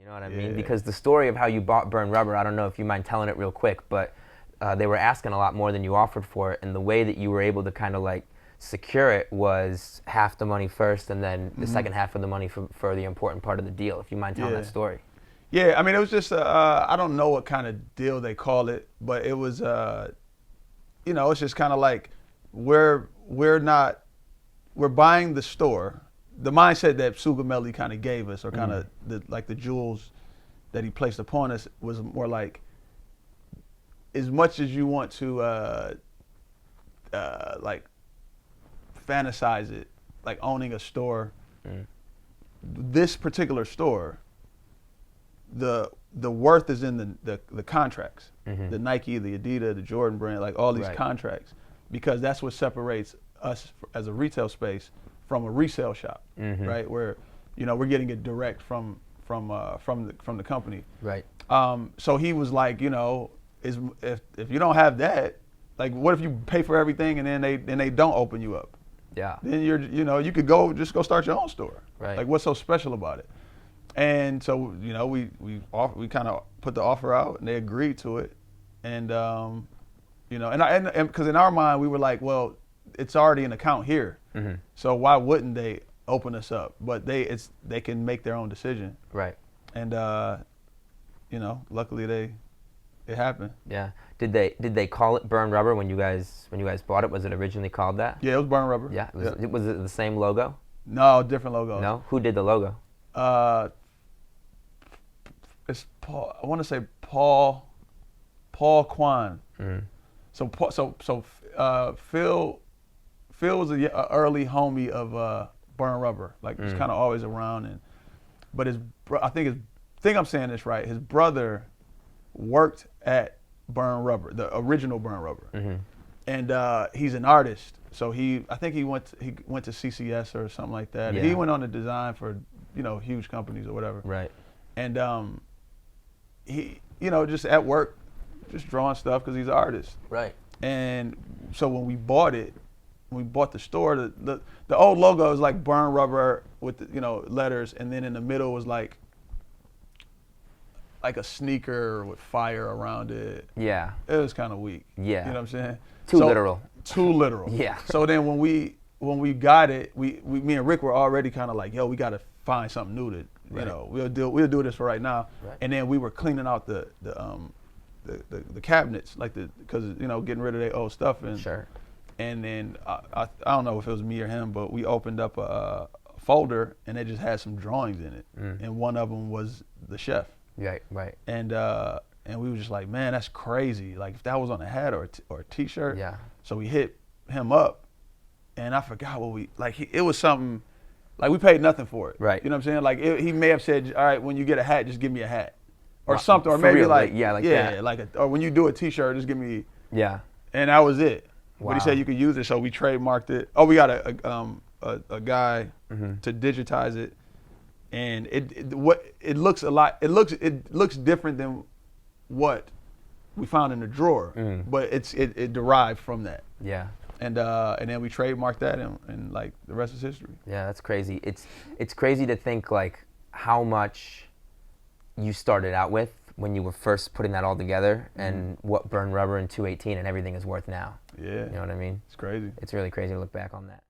You know what I mean? Because the story of how you bought Burn Rubber, I don't know if you mind telling it real quick, but they were asking a lot more than you offered for it, and the way that you were able to kind of like secure it was half the money first and then the second half of the money for the important part of the deal. If you mind telling that story. Yeah, I mean, it was just, I don't know what kind of deal they call it, but it was, you know, it's just kind of like we're buying the store. The mindset that Sugameli kind of gave us, or kind of the jewels that he placed upon us, was more like, as much as you want to like fantasize it, like owning a store, this particular store, the worth is in the contracts, the Nike, the Adidas, the Jordan brand, like all these contracts, because that's what separates us as a retail space from a resale shop, right? Where, you know, we're getting it direct from the company. Right. So he was like, you know, if you don't have that, like, what if you pay for everything and then they don't open you up? Yeah. Then you could just go start your own store. Right. Like, what's so special about it? And so, you know, we kind of put the offer out, and they agreed to it, and you know, and because in our mind we were like, well, it's already an account here, so why wouldn't they open us up? But they can make their own decision. Right. And you know, luckily it happened. Yeah. Did they call it Burn Rubber when you guys bought it? Was it originally called that? Yeah, it was Burn Rubber. Yeah. Was it the same logo? No, different logo. No. Who did the logo? It's Paul. I want to say Paul Kwan. So Phil was an early homie of Burn Rubber. Like, he's kind of always around, but I think I'm saying this right. His brother worked at Burn Rubber, the original Burn Rubber, and he's an artist. So I think he went to CCS or something like that. Yeah. He went on to design for, you know, huge companies or whatever. Right. And he, you know, just at work, just drawing stuff because he's an artist. Right. And so when we bought the store, the old logo was like Burn Rubber with the, you know, letters, and then in the middle was like a sneaker with fire around it. Yeah. It was kind of weak. Yeah. You know what I'm saying? Too literal. Too literal. Yeah. So then when we got it, me and Rick were already kind of like, yo, we got to find something new to, you know, we'll do this for right now. Right. And then we were cleaning out the cabinets, like because, you know, getting rid of their old stuff. And sure. And then I don't know if it was me or him, but we opened up a folder, and it just had some drawings in it, and one of them was the chef. Right. Right. And we were just like, man, that's crazy. Like, if that was on a hat or a T-shirt. Yeah. So we hit him up, and I forgot what it was something, like, we paid nothing for it. Right. You know what I'm saying? Like, he may have said, all right, when you get a hat, just give me a hat. Or something. Or maybe real, like that. Or when you do a T-shirt, just give me. Yeah. And that was it. Wow. But he said you could use it, so we trademarked it. Oh, we got a guy to digitize it, and it looks a lot. It looks different than what we found in the drawer, but it derived from that. Yeah. And then we trademarked that, and like, the rest is history. Yeah, that's crazy. It's crazy to think like how much you started out with when you were first putting that all together, and what Burn Rubber in 218 and everything is worth now. Yeah. You know what I mean? It's crazy. It's really crazy to look back on that.